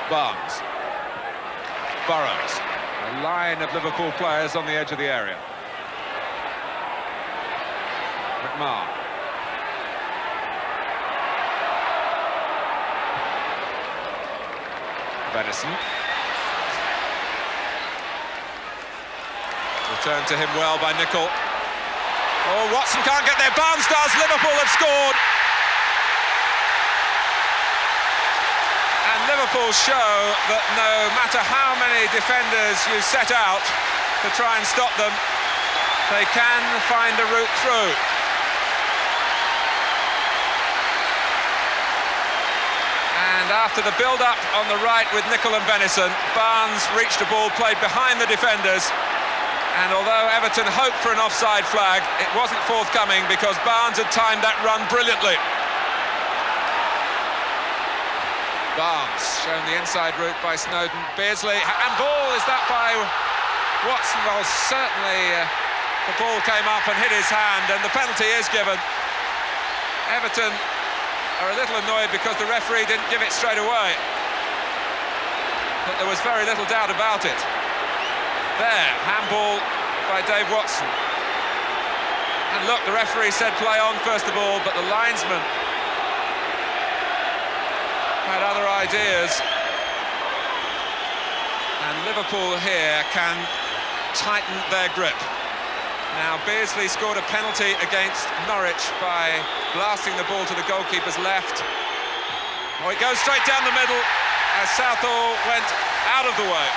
Barnes. Burrows. A line of Liverpool players on the edge of the area. McMahon. Benison. Returned to him well by Nicol. Oh, Watson can't get there. Barnes does. Liverpool have scored. And Liverpool show that no matter how many defenders you set out to try and stop them, they can find a route through. And after the build-up on the right with Nicol and Benison, Barnes reached a ball played behind the defenders. And although Everton hoped for an offside flag, it wasn't forthcoming because Barnes had timed that run brilliantly. Barnes shown the inside route by Snowden. Beardsley, and ball, is that by Watson? Well, certainly the ball came up and hit his hand, and the penalty is given. Everton are a little annoyed because the referee didn't give it straight away. But there was very little doubt about it. There, handball by Dave Watson. And look, the referee said play on first of all, but the linesman had other ideas. And Liverpool here can tighten their grip. Now, Beardsley scored a penalty against Norwich by blasting the ball to the goalkeeper's left. Oh, it goes straight down the middle as Southall went out of the way.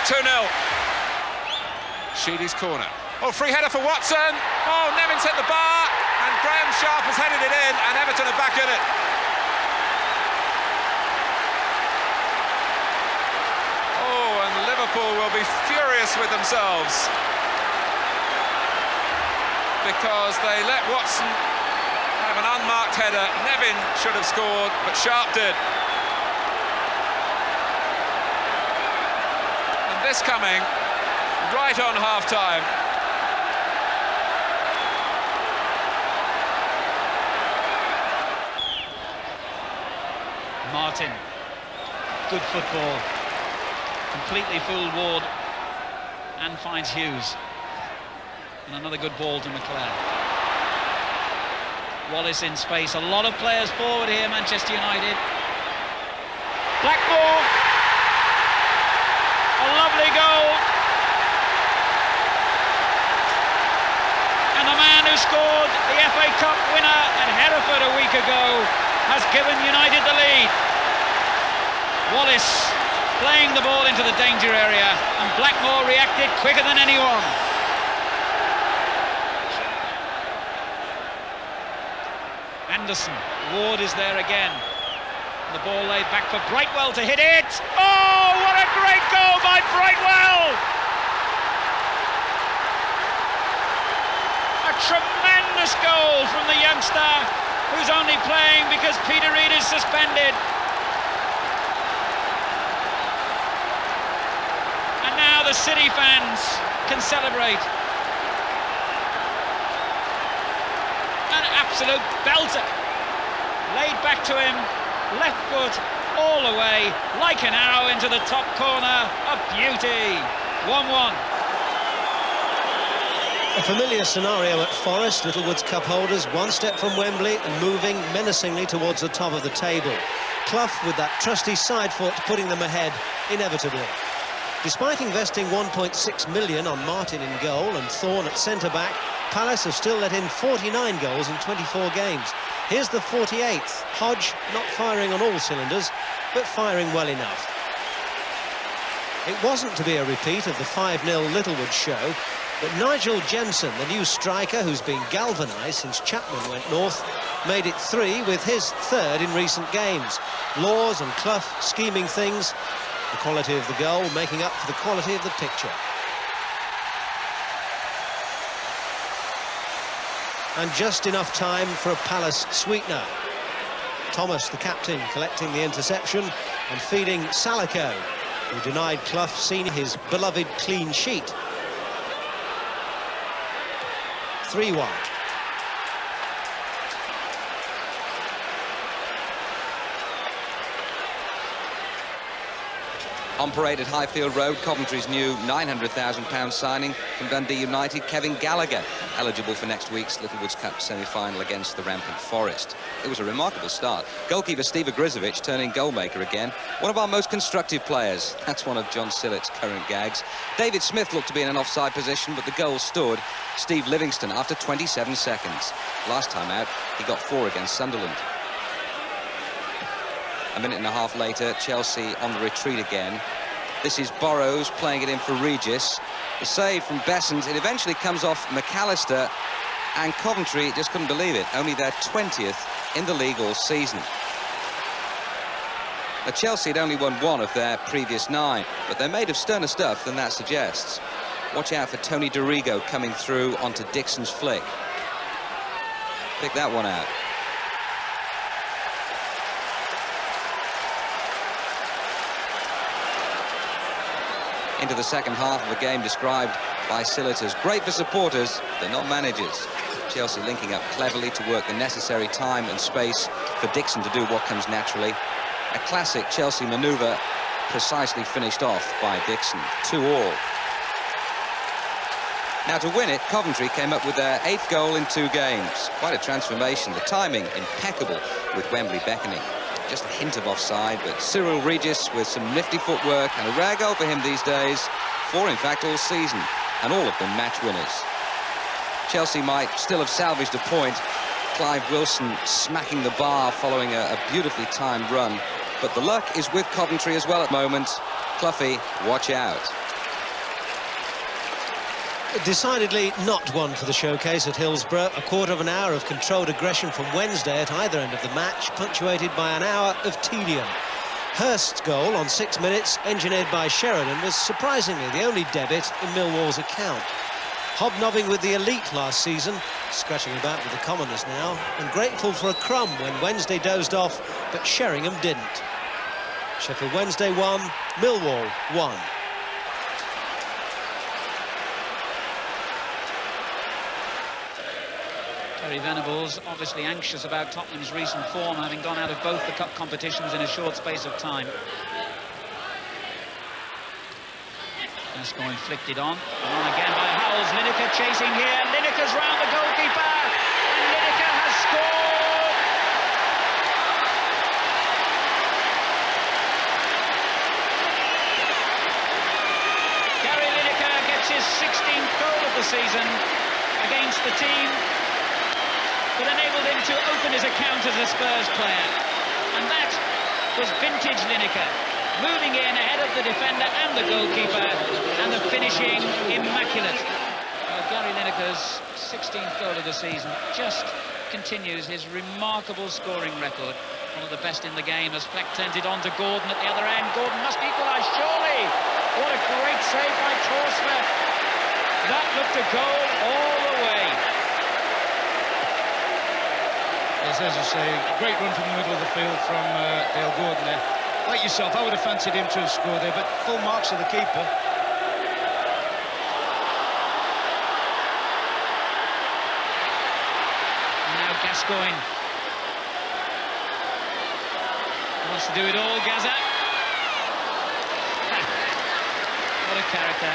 2-0. Sheedy's corner. Oh, free header for Watson. Oh, Nevins hit the bar, and Graham Sharp has headed it in, and Everton are back in it. Oh, and Liverpool will be furious with themselves because they let Watson have an unmarked header. Nevin should have scored, but Sharp did. This coming right on half-time. Martin, good football, completely fooled Ward and finds Hughes. And another good ball to McLeod. Wallace in space, a lot of players forward here, Manchester United. Blackmore. A lovely goal. And the man who scored the FA Cup winner at Hereford a week ago has given United the lead. Wallace playing the ball into the danger area, and Blackmore reacted quicker than anyone. Anderson, Ward is there again. The ball laid back for Brightwell to hit it. Oh, what a great goal by Brightwell! A tremendous goal from the youngster who's only playing because Peter Reid is suspended. And now the City fans can celebrate. An absolute belter. Laid back to him. Left foot all the way, like an arrow into the top corner. A beauty. 1-1. A familiar scenario at Forest. Littlewood's cup holders one step from Wembley and moving menacingly towards the top of the table. Clough with that trusty side foot putting them ahead inevitably. Despite investing 1.6 million on Martin in goal and Thorne at centre-back, Palace have still let in 49 goals in 24 games. Here's the 48th. Hodge not firing on all cylinders, but firing well enough. It wasn't to be a repeat of the 5-0 Littlewood show, but Nigel Jensen, the new striker who's been galvanised since Chapman went north, made it 3 with his third in recent games. Laws and Clough scheming things, the quality of the goal making up for the quality of the picture. And just enough time for a Palace sweetener. Thomas, the captain, collecting the interception and feeding Salako, who denied Clough seeing his beloved clean sheet. 3-1. On parade at Highfield Road, Coventry's new £900,000 signing from Dundee United, Kevin Gallagher, eligible for next week's Littlewoods Cup semi-final against the rampant Forest. It was a remarkable start. Goalkeeper Steve Ogrizovic turning goalmaker again. One of our most constructive players. That's one of John Sillett's current gags. David Smith looked to be in an offside position, but the goal stood. Steve Livingston after 27 seconds. Last time out, he got 4 against Sunderland. A minute and a half later, Chelsea on the retreat again. This is Burrows playing it in for Regis. The save from Bessent. It eventually comes off McAllister, and Coventry just couldn't believe it. Only their 20th in the league all season. Now, Chelsea had only won 1 of their previous 9, but they're made of sterner stuff than that suggests. Watch out for Tony Dorigo coming through onto Dixon's flick. Pick that one out. Into the second half of a game described by Sillett as great for supporters, but not managers. Chelsea linking up cleverly to work the necessary time and space for Dixon to do what comes naturally. A classic Chelsea manoeuvre, precisely finished off by Dixon. 2-2. Now, to win it, Coventry came up with their 8th goal in 2 games. Quite a transformation. The timing impeccable with Wembley beckoning. Just a hint of offside, but Cyril Regis with some nifty footwork, and a rare goal for him these days. 4, in fact, all season, and all of them match winners. Chelsea might still have salvaged a point. Clive Wilson smacking the bar following a beautifully timed run. But the luck is with Coventry as well at the moment. Cloughy, watch out. Decidedly not one for the showcase at Hillsborough. A quarter of an hour of controlled aggression from Wednesday at either end of the match, punctuated by an hour of tedium. Hurst's goal on 6 minutes, engineered by Sheridan, was surprisingly the only debit in Millwall's account. Hobnobbing with the elite last season, scratching about with the commoners now, and grateful for a crumb when Wednesday dozed off, but Sheringham didn't. Sheffield Wednesday 1, Millwall 1. Terry Venables obviously anxious about Tottenham's recent form, having gone out of both the cup competitions in a short space of time. Gascoigne flicked it on, and on again by Howells. Lineker chasing here. Lineker's round the goalkeeper, and Lineker has scored! Gary Lineker gets his 16th goal of the season against the team that enabled him to open his account as a Spurs player. And that was vintage Lineker, moving in ahead of the defender and the goalkeeper, and the finishing immaculate. Gary Lineker's 16th goal of the season just continues his remarkable scoring record. One of the best in the game, as Fleck turns it on to Gordon at the other end. Gordon must equalise, surely! What a great save by Torsver. That looked a goal all the way. Yes, as you say, great run from the middle of the field from Dale Gordon there. Like yourself, I would have fancied him to have scored there, but full marks to the keeper. Now Gascoigne wants to do it all. Gaza. What a character.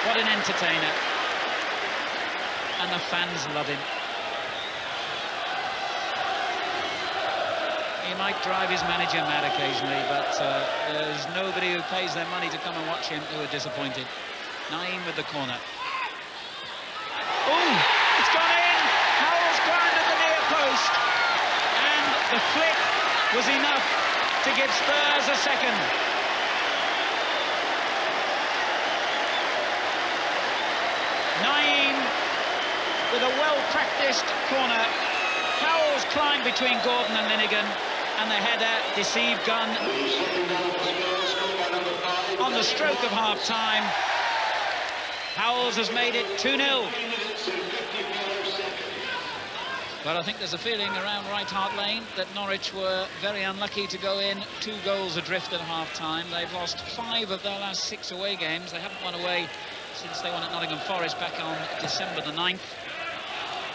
What an entertainer. And the fans love him. He might drive his manager mad occasionally, but there's nobody who pays their money to come and watch him who are disappointed. Naeem with the corner. Oh, it's gone in! Howells grounded the near post. And the flick was enough to give Spurs a second. Naeem with a well-practiced corner. Howells climbed between Gordon and Linnigan, and the header deceived Gunn. On the stroke of half-time, Howells has made it 2-0. But I think there's a feeling around White Hart Lane that Norwich were very unlucky to go in 2 goals adrift at half-time. They've lost 5 of their last 6 away games. They haven't won away since they won at Nottingham Forest back on December the 9th.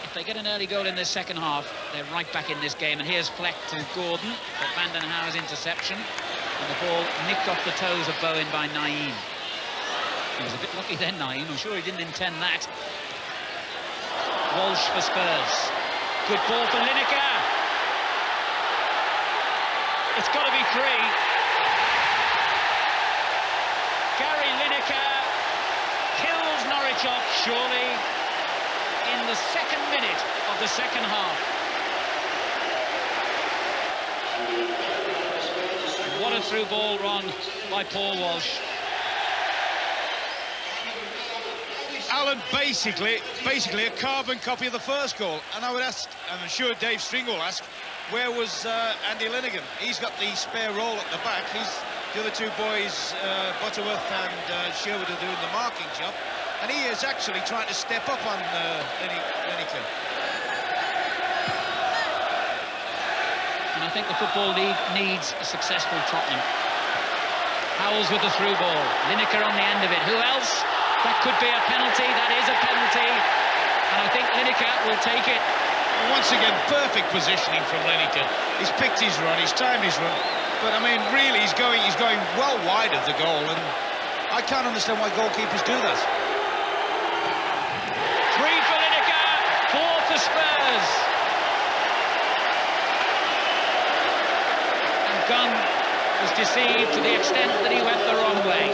If they get an early goal in this second half, they're right back in this game. And here's Fleck to Gordon for Van den Hau's interception. And the ball nicked off the toes of Bowen by Naeem. He was a bit lucky then, Naeem. I'm sure he didn't intend that. Walsh for Spurs. Good ball for Lineker. It's got to be 3. Gary Lineker kills Norwich off, surely, in the 2nd minute of the 2nd half. What a through ball run by Paul Walsh. Alan, basically a carbon copy of the first goal. And I would ask, and I'm sure Dave String will ask, where was Andy Linnigan? He's got the spare role at the back. The other 2 boys, Butterworth and Sherwood, are doing the marking job. And he is actually trying to step up on Lineker. And I think the Football League needs a successful Tottenham. Howells with the through ball. Lineker on the end of it. Who else? That could be a penalty. That is a penalty. And I think Lineker will take it. Once again, perfect positioning from Lineker. He's picked his run, he's timed his run. But I mean, really, he's going well wide of the goal, and I can't understand why goalkeepers do that. 3 for Lineker, 4 for Spurs. And Gunn was deceived to the extent that he went the wrong way.